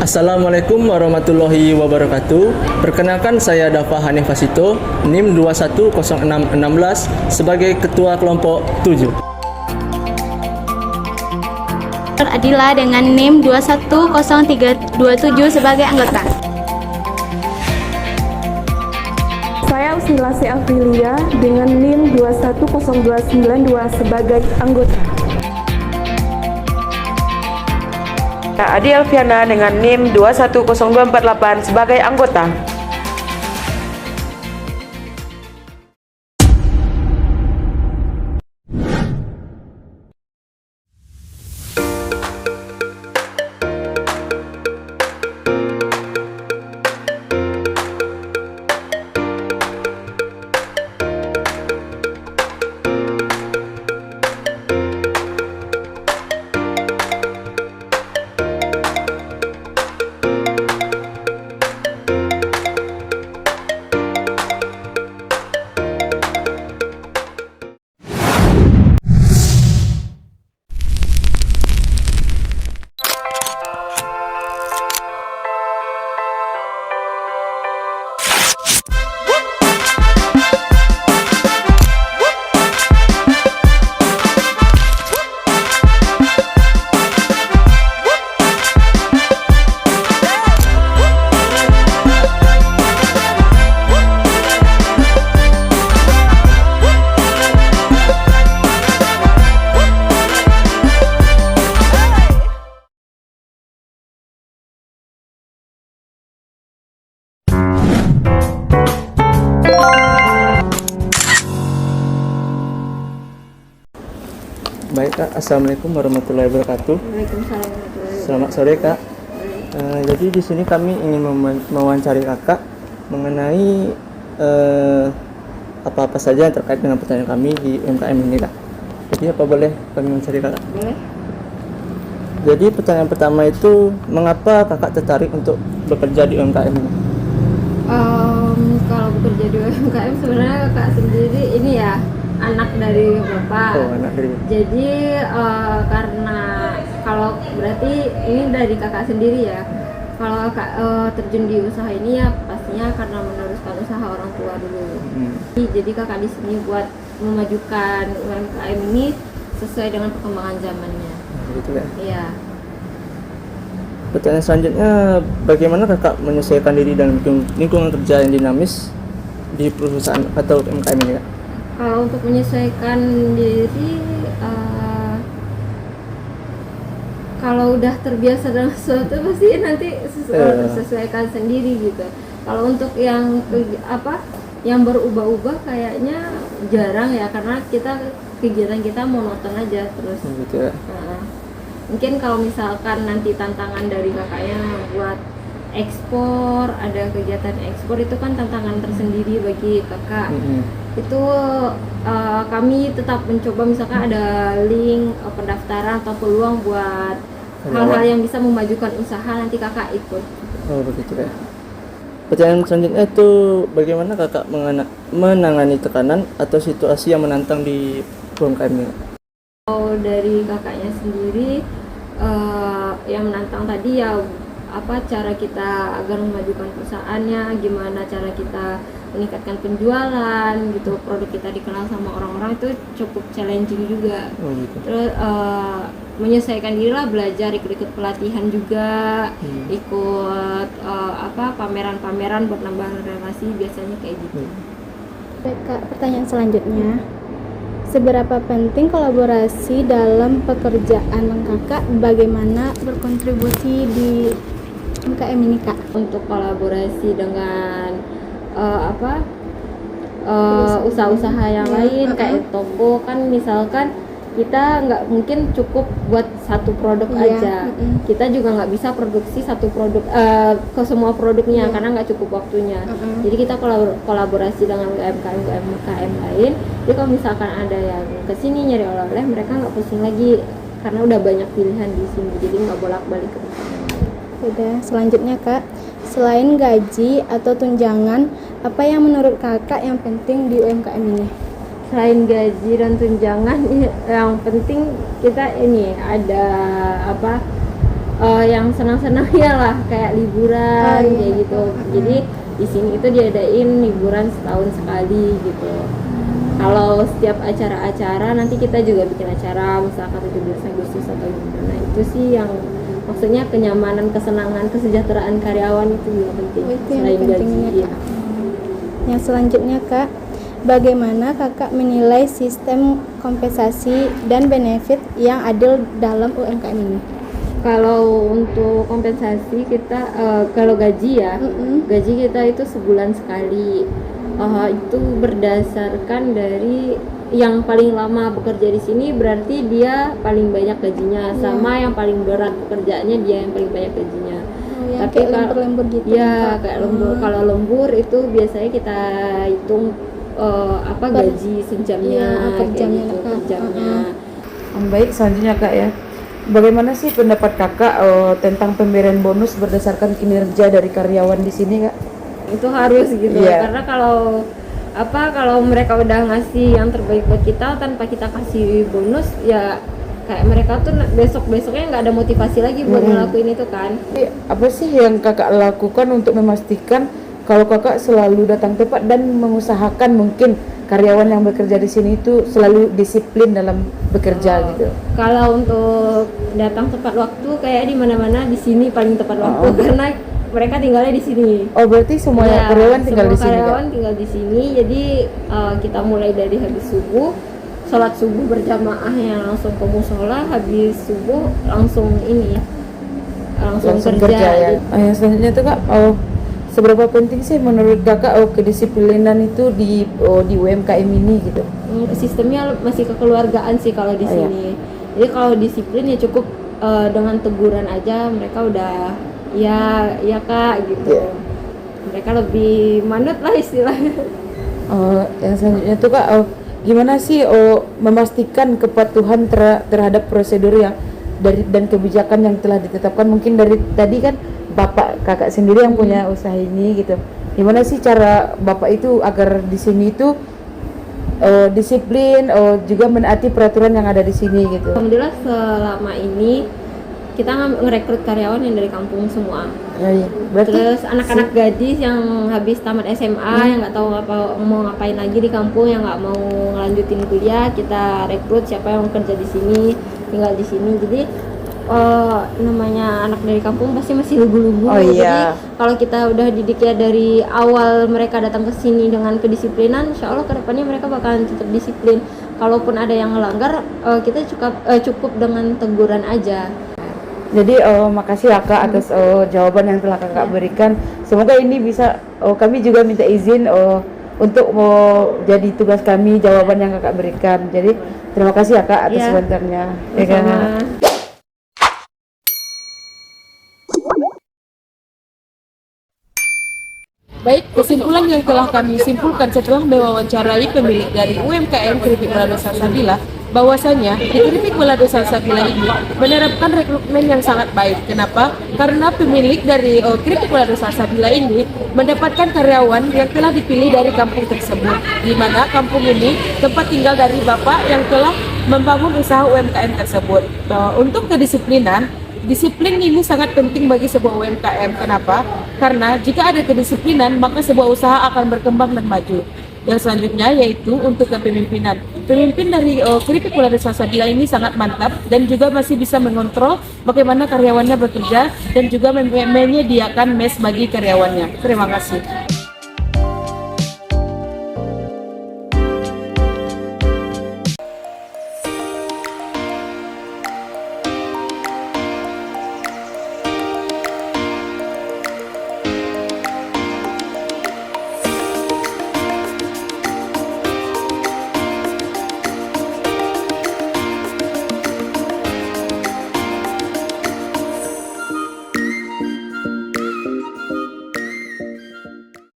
Assalamualaikum warahmatullahi wabarakatuh. Perkenalkan saya Dafa Hanif Fasito, NIM 210616 sebagai Ketua Kelompok 7. Adila dengan NIM 210327 sebagai anggota. Saya Usnilasi Afrilia dengan NIM 210292 sebagai anggota. Adi Alfiana dengan NIM 210248 sebagai anggota. Baik Kak, Assalamualaikum warahmatullahi wabarakatuh. Waalaikumsalam. Selamat sore Kak. Jadi di sini kami ingin mewawancari Kakak mengenai apa-apa saja yang terkait dengan pertanyaan kami di UMKM ini Kak. Jadi apa boleh kami mewawancari Kakak? Boleh. Jadi pertanyaan pertama itu, mengapa Kakak tertarik untuk bekerja di UMKM ini? Kalau bekerja di UMKM sebenarnya kakak sendiri ini ya anak dari bapak. Oh, anak dari. Jadi karena kalau berarti ini dari kakak sendiri ya. Kalau kakak terjun di usaha ini ya pastinya karena meneruskan usaha orang tua dulu. Jadi kakak di sini buat memajukan UMKM ini sesuai dengan perkembangan zamannya. Begitu ya. Iya. Pertanyaan selanjutnya, bagaimana Kakak menyesuaikan diri dengan lingkungan kerja yang dinamis di perusahaan atau UMKM ini Kak? Kalau untuk menyesuaikan diri, kalau udah terbiasa dengan sesuatu pasti nanti sesuaikan sendiri gitu. Kalau untuk yang yang berubah-ubah kayaknya jarang ya, karena kegiatan kita monoton aja terus. Gitu ya. Mungkin kalau misalkan nanti tantangan dari kakaknya buat ekspor, ada kegiatan ekspor, itu kan tantangan tersendiri bagi kakak. Itu kami tetap mencoba, misalkan ada link pendaftaran atau peluang buat hal-hal yang bisa memajukan usaha, nanti kakak ikut. Oh begitu ya. Pertanyaan selanjutnya itu, bagaimana Kakak menangani tekanan atau situasi yang menantang di UMKM ini? Kalau dari kakaknya sendiri, yang menantang tadi ya cara kita agar memajukan perusahaannya, gimana cara kita meningkatkan penjualan gitu, produk kita dikenal sama orang-orang, itu cukup challenging juga. Gitu. Terus menyesuaikan diri lah, belajar ikut pelatihan juga, ikut pameran-pameran buat nambah relasi, biasanya kayak gitu. Baik Kak, pertanyaan selanjutnya, seberapa penting kolaborasi dalam pekerjaan Kakak? Bagaimana berkontribusi di UMKM ini Kak? Untuk kolaborasi dengan usaha-usaha yang lain kayak toko, kan misalkan kita nggak mungkin cukup buat satu produk aja. Kita juga nggak bisa produksi satu produk ke semua produknya karena nggak cukup waktunya. Jadi kita kolaborasi dengan UMKM lain. Jadi kalau misalkan ada yang kesini nyari oleh-oleh, mereka nggak pusing lagi karena udah banyak pilihan di sini. Jadi nggak bolak-balik ke tempat yang lain. Udah, selanjutnya Kak, selain gaji atau tunjangan, apa yang menurut Kakak yang penting di UMKM ini? Selain gaji dan tunjangan, yang penting kita ini ada yang senang-senang ya lah, kayak liburan kayak gitu. Jadi di sini itu diadain liburan setahun sekali gitu. Kalau setiap acara-acara nanti kita juga bikin acara, misalkan 17 Agustus atau gimana, itu sih yang maksudnya kenyamanan, kesenangan, kesejahteraan karyawan itu juga penting. Itu yang selain pentingnya, gaji. Kak. Yang selanjutnya, Kak, bagaimana Kakak menilai sistem kompensasi dan benefit yang adil dalam UMKM ini? Kalau untuk kompensasi kita, kalau gaji ya, gaji kita itu sebulan sekali. Itu berdasarkan dari yang paling lama bekerja di sini, berarti dia paling banyak gajinya, sama yang paling berat pekerjaannya dia yang paling banyak gajinya. Yang Tapi kayak lembur-lembur gitu ya Kak? kayak lembur. Kalau lembur itu biasanya kita hitung gaji sejamnya, per kayak jamnya, gitu, Kak. per jamnya. Baik, selanjutnya Kak ya. Bagaimana sih pendapat Kakak tentang pemberian bonus berdasarkan kinerja dari karyawan di sini, Kak? Itu harus gitu. Iya. Karena kalau mereka udah ngasih yang terbaik buat kita tanpa kita kasih bonus, ya kayak mereka tuh besoknya nggak ada motivasi lagi buat ngelakuin itu kan. Apa sih yang Kakak lakukan untuk memastikan kalau Kakak selalu datang tepat dan mengusahakan mungkin karyawan yang bekerja di sini itu selalu disiplin dalam bekerja gitu? Kalau untuk datang tepat waktu, kayak di mana-mana di sini paling tepat waktu karena mereka tinggalnya di sini. Oh, berarti semua Ya, karyawan tinggal di semua sini, Kak? karyawan tinggal di sini. Jadi kita mulai dari habis subuh, sholat subuh berjamaah yang langsung ke musola, habis subuh langsung langsung kerja. Ya. Yang selanjutnya tuh Kak, seberapa penting sih menurut Kakak kedisiplinan itu di UMKM ini gitu? Sistemnya masih kekeluargaan sih kalau di sini. Jadi kalau disiplin ya cukup dengan teguran aja, mereka udah ya Kak gitu. Mereka lebih manut lah istilahnya. Yang selanjutnya tuh Kak, gimana sih memastikan kepatuhan terhadap prosedur yang dan kebijakan yang telah ditetapkan? Mungkin dari tadi kan Bapak Kakak sendiri yang punya usaha ini gitu. Gimana sih cara Bapak itu agar di sini itu disiplin, juga menaati peraturan yang ada di sini gitu? Alhamdulillah selama ini kita ngerekrut karyawan yang dari kampung semua. Iya. Berarti Terus anak-anak gadis yang habis tamat SMA yang nggak tahu mau ngapain lagi di kampung, yang nggak mau ngelanjutin kuliah, kita rekrut siapa yang kerja di sini, tinggal di sini. Jadi namanya anak dari kampung pasti masih lugu-lugu. Jadi kalau kita udah didik ya dari awal mereka datang ke sini dengan kedisiplinan, insya Allah kedepannya mereka bakalan tetap disiplin. Kalaupun ada yang melanggar, kita cukup dengan teguran aja. Jadi makasih ya Kak atas jawaban yang telah Kakak berikan. Semoga ini bisa kami juga minta izin untuk jadi tugas kami jawaban yang Kakak berikan. Jadi terima kasih ya Kak atas sebentarnya. Ya, Sama. Baik, kesimpulan yang telah kami simpulkan setelah mewawancarai pemilik dari UMKM Keripik Balado Salsabila, bahwasanya di Keripik Balado Salsabila ini menerapkan rekrutmen yang sangat baik. Kenapa? Karena pemilik dari Keripik Balado Salsabila ini mendapatkan karyawan yang telah dipilih dari kampung tersebut, di mana kampung ini tempat tinggal dari Bapak yang telah membangun usaha UMKM tersebut. Untuk kedisiplinan, disiplin ini sangat penting bagi sebuah UMKM. Kenapa? Karena jika ada kedisiplinan, maka sebuah usaha akan berkembang dan maju. Yang selanjutnya yaitu untuk kepemimpinan. Pemimpin dari Keripik Balado Salsabila ini sangat mantap dan juga masih bisa mengontrol bagaimana karyawannya bekerja dan juga menyediakan mes bagi karyawannya. Terima kasih.